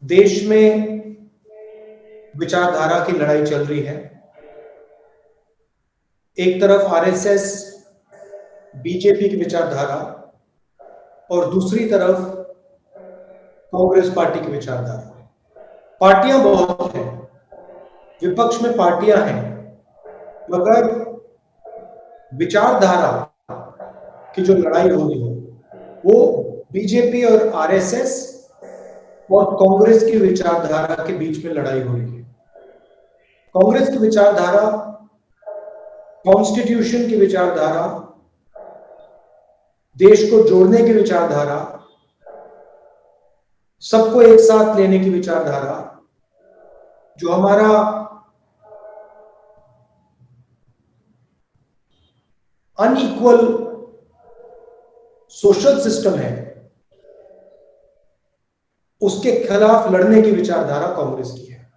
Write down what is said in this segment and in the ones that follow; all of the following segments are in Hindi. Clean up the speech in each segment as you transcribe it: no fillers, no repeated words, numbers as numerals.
देश में विचारधारा की लड़ाई चल रही है। एक तरफ आरएसएस बीजेपी की विचारधारा और दूसरी तरफ कांग्रेस पार्टी की विचारधारा। पार्टियां बहुत हैं, विपक्ष में पार्टियां हैं, मगर विचारधारा की जो लड़ाई हो रही है वो बीजेपी और आरएसएस और कांग्रेस की विचारधारा के बीच में लड़ाई हो रही है। कांग्रेस की विचारधारा, कॉन्स्टिट्यूशन की विचारधारा, देश को जोड़ने की विचारधारा, सबको एक साथ लेने की विचारधारा, जो हमारा अनइक्वल सोशल सिस्टम है उसके खिलाफ लड़ने की विचारधारा कांग्रेस की है।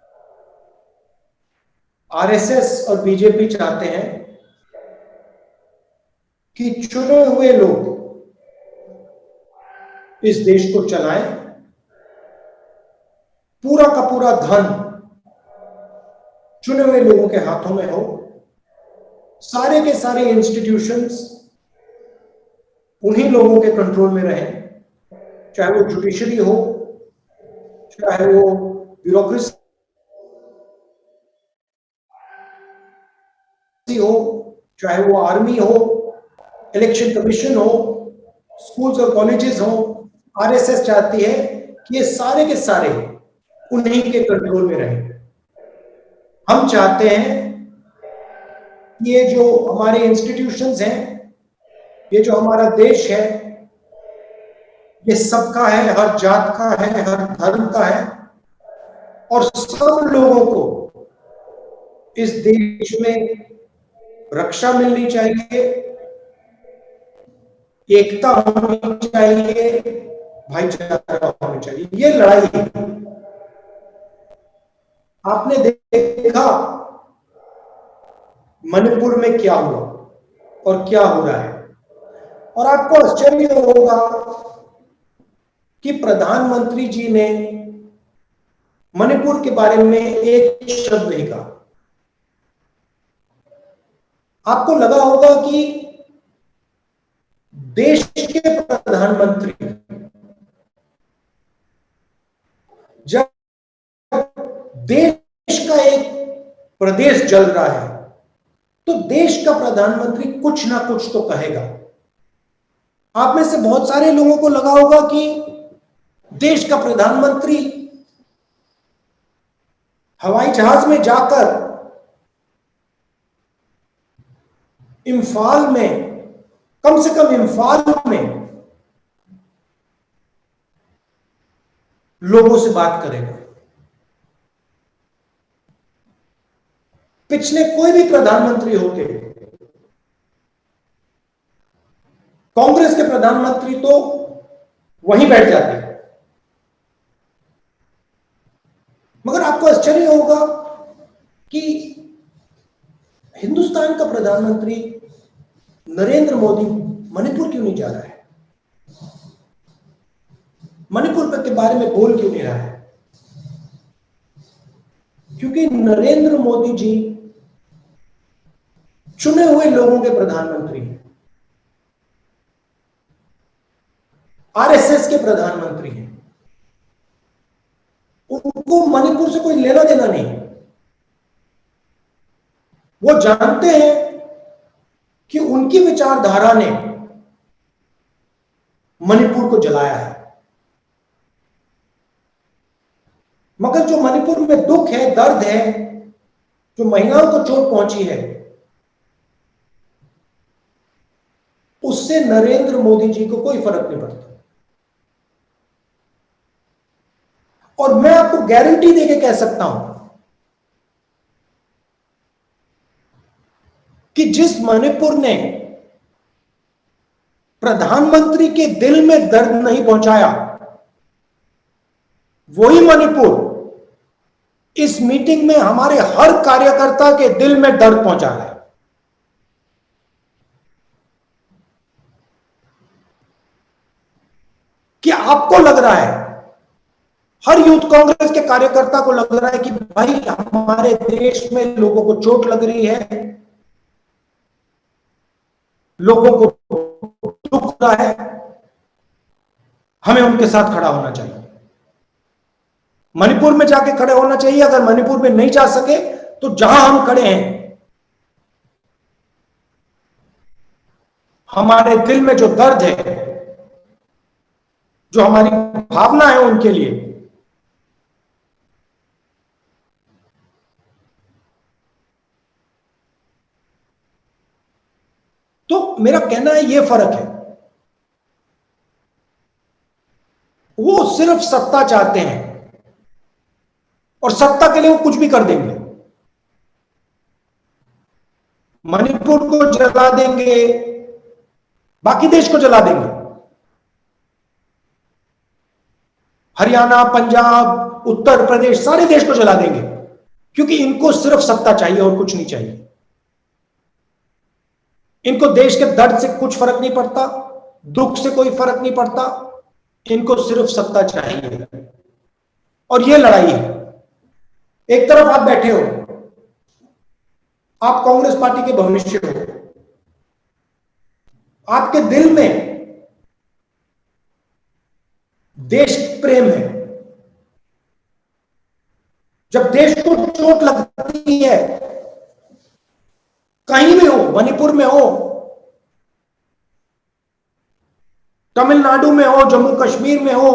आरएसएस और बीजेपी चाहते हैं कि चुने हुए लोग इस देश को चलाएं, पूरा का पूरा धन चुने हुए लोगों के हाथों में हो, सारे के सारे इंस्टीट्यूशंस उन्हीं लोगों के कंट्रोल में रहें, चाहे वो जुडिशरी हो, चाहे वो ब्यूरोक्रेसी हो, चाहे वो आर्मी हो, इलेक्शन कमीशन हो, स्कूल्स और कॉलेजेस हो। आरएसएस चाहती है कि ये सारे के सारे उन्हीं के कंट्रोल में रहें। हम चाहते हैं कि ये जो हमारे इंस्टीट्यूशंस हैं, ये जो हमारा देश है, ये सबका है, हर जात का है, हर धर्म का है, और सब लोगों को इस देश में रक्षा मिलनी चाहिए, एकता होनी चाहिए, भाईचारा होना चाहिए। ये लड़ाई है। आपने देखा मणिपुर में क्या हुआ और क्या हो रहा है, और आपको आश्चर्य होगा कि प्रधानमंत्री जी ने मणिपुर के बारे में एक शब्द नहीं कहा। आपको लगा होगा कि देश के प्रधानमंत्री जब देश का एक प्रदेश जल रहा है तो देश का प्रधानमंत्री कुछ ना कुछ तो कहेगा। आप में से बहुत सारे लोगों को लगा होगा कि देश का प्रधानमंत्री हवाई जहाज में जाकर इम्फाल में, कम से कम इम्फाल में लोगों से बात करेगा। पिछले कोई भी प्रधानमंत्री होते, कांग्रेस के प्रधानमंत्री तो वहीं बैठ जाते, मगर आपको आश्चर्य होगा कि हिंदुस्तान का प्रधानमंत्री नरेंद्र मोदी मणिपुर क्यों नहीं जा रहा है, मणिपुर के बारे में बोल क्यों नहीं रहा है? क्योंकि नरेंद्र मोदी जी चुने हुए लोगों के प्रधानमंत्री हैं, आरएसएस के प्रधानमंत्री हैं। उनको मणिपुर से कोई लेना देना नहीं। वो जानते हैं कि उनकी विचारधारा ने मणिपुर को जलाया है, मगर जो मणिपुर में दुख है, दर्द है, जो महिलाओं को चोट पहुंची है, उससे नरेंद्र मोदी जी को कोई फर्क नहीं पड़ता। और मैं आपको गारंटी देके कह सकता हूं कि जिस मणिपुर ने प्रधानमंत्री के दिल में दर्द नहीं पहुंचाया, वही मणिपुर इस मीटिंग में हमारे हर कार्यकर्ता के दिल में दर्द पहुंचा है। क्या आपको लग रहा है हर यूथ कांग्रेस के कार्यकर्ता को लग रहा है कि भाई हमारे देश में लोगों को चोट लग रही है, लोगों को दुख हो रहा है, हमें उनके साथ खड़ा होना चाहिए। मणिपुर में जाके खड़े होना चाहिए। अगर मणिपुर में नहीं जा सके तो जहां हम खड़े हैं, हमारे दिल में जो दर्द है, जो हमारी भावना है उनके लिए, तो मेरा कहना है ये फर्क है। वो सिर्फ सत्ता चाहते हैं और सत्ता के लिए वो कुछ भी कर देंगे। मणिपुर को जला देंगे, बाकी देश को जला देंगे। हरियाणा, पंजाब, उत्तर प्रदेश, सारे देश को जला देंगे, क्योंकि इनको सिर्फ सत्ता चाहिए और कुछ नहीं चाहिए। इनको देश के दर्द से कुछ फर्क नहीं पड़ता, दुख से कोई फर्क नहीं पड़ता, इनको सिर्फ सत्ता चाहिए। और ये लड़ाई है। एक तरफ आप बैठे हो, आप कांग्रेस पार्टी के भविष्य हो, आपके दिल में देश प्रेम है। जब देश को चोट लगती है, कहीं भी हो, मणिपुर में हो, तमिलनाडु में हो, जम्मू कश्मीर में हो,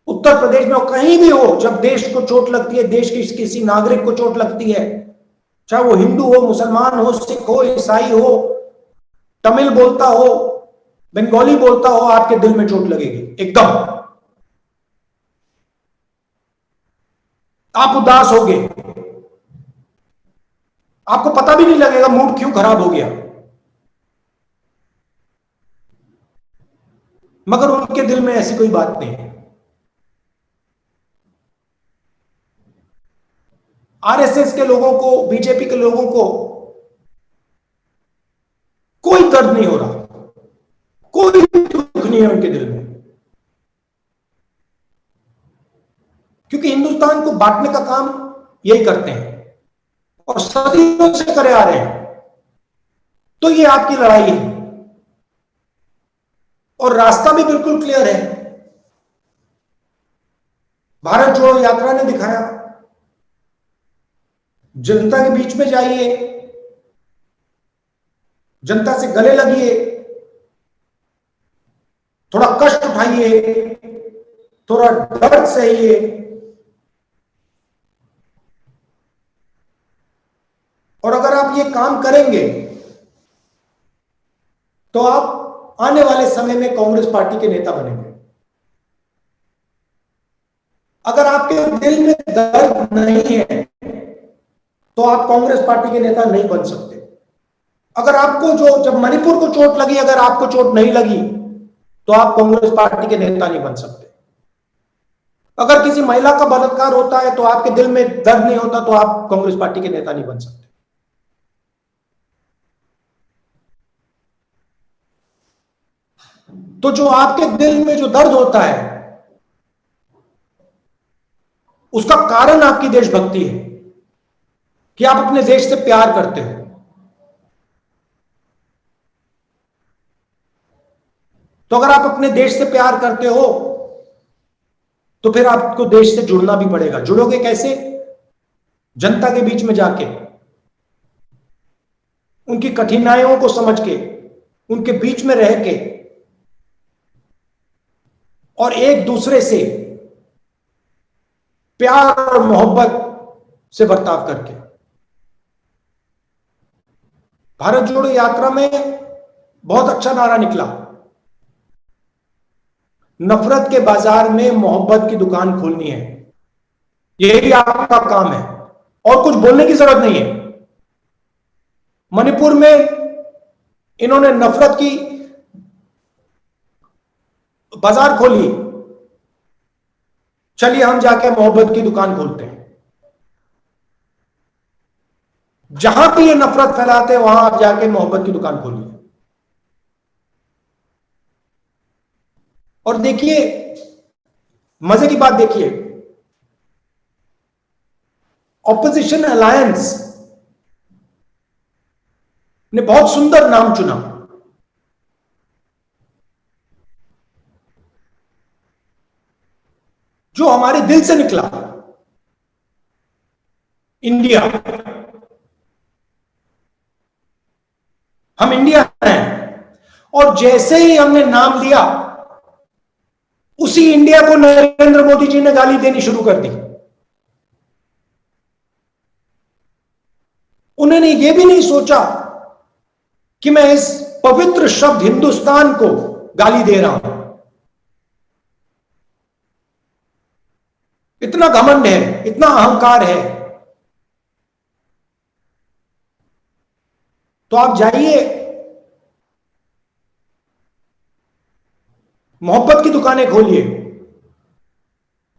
उत्तर प्रदेश में हो, कहीं भी हो, जब देश को चोट लगती है, देश के किसी नागरिक को चोट लगती है, चाहे वो हिंदू हो, मुसलमान हो, सिख हो, ईसाई हो, तमिल बोलता हो, बंगाली बोलता हो, आपके दिल में चोट लगेगी एकदम। आप उदास होगे, आपको पता भी नहीं लगेगा मूड क्यों खराब हो गया। मगर उनके दिल में ऐसी कोई बात नहीं है। आरएसएस के लोगों को, बीजेपी के लोगों को कोई दर्द नहीं हो रहा, कोई दुख नहीं है उनके दिल में, क्योंकि हिंदुस्तान को बांटने का काम यही करते हैं और सदियों से करे आ रहे हैं। तो ये आपकी लड़ाई है और रास्ता भी बिल्कुल क्लियर है। भारत जोड़ो यात्रा ने दिखाया, जनता के बीच में जाइए, जनता से गले लगिए, थोड़ा कष्ट उठाइए, थोड़ा दर्द सहिए, और अगर आप ये काम करेंगे तो आप आने वाले समय में कांग्रेस पार्टी के नेता बनेंगे। अगर आपके दिल में दर्द नहीं है तो आप कांग्रेस पार्टी के नेता नहीं बन सकते। अगर आपको जब मणिपुर को चोट लगी, अगर आपको चोट नहीं लगी तो आप कांग्रेस पार्टी के नेता नहीं बन सकते। अगर किसी महिला का बलात्कार होता है तो आपके दिल में दर्द नहीं होता तो आप कांग्रेस पार्टी के नेता नहीं बन सकते। तो जो आपके दिल में जो दर्द होता है, उसका कारण आपकी देशभक्ति है कि आप अपने देश से प्यार करते हो। तो अगर आप अपने देश से प्यार करते हो तो फिर आपको देश से जुड़ना भी पड़ेगा। जुड़ोगे कैसे? जनता के बीच में जाके, उनकी कठिनाइयों को समझ के, उनके बीच में रह के और एक दूसरे से प्यार और मोहब्बत से बर्ताव करके। भारत जोड़ो यात्रा में बहुत अच्छा नारा निकला, नफरत के बाजार में मोहब्बत की दुकान खोलनी है। यही आपका काम है और कुछ बोलने की जरूरत नहीं है। मणिपुर में इन्होंने नफरत की बाजार खोली, चलिए हम जाके मोहब्बत की दुकान खोलते हैं। जहां भी ये नफरत फैलाते हैं वहां आप जाके मोहब्बत की दुकान खोलिए। और देखिए, मजे की बात देखिए, ऑपोजिशन अलायंस ने बहुत सुंदर नाम चुना, जो हमारे दिल से निकला, इंडिया। हम इंडिया हैं, और जैसे ही हमने नाम लिया, उसी इंडिया को नरेंद्र मोदी जी ने गाली देनी शुरू कर दी। उन्होंने यह भी नहीं सोचा कि मैं इस पवित्र शब्द हिंदुस्तान को गाली दे रहा हूं। इतना घमंड है, इतना अहंकार है। तो आप जाइए, मोहब्बत की दुकानें खोलिए,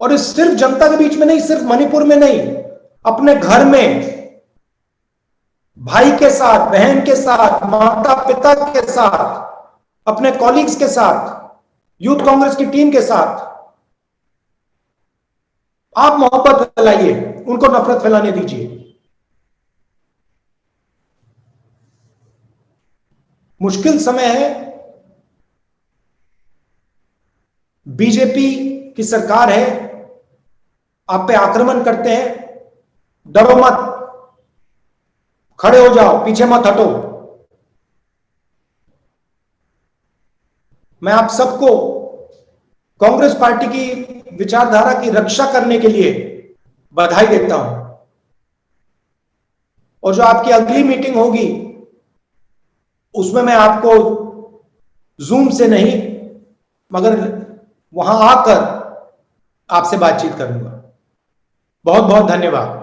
और इस सिर्फ जनता के बीच में नहीं, सिर्फ मणिपुर में नहीं, अपने घर में भाई के साथ, बहन के साथ, माता पिता के साथ, अपने कॉलीग्स के साथ, यूथ कांग्रेस की टीम के साथ आप मोहब्बत फैलाइए, उनको नफरत फैलाने दीजिए। मुश्किल समय है, बीजेपी की सरकार है, आप पे आक्रमण करते हैं, डरो मत, खड़े हो जाओ, पीछे मत हटो। मैं आप सबको कांग्रेस पार्टी की विचारधारा की रक्षा करने के लिए बधाई देता हूं, और जो आपकी अगली मीटिंग होगी उसमें मैं आपको जूम से नहीं, मगर वहां आकर आपसे बातचीत करूंगा। बहुत बहुत धन्यवाद।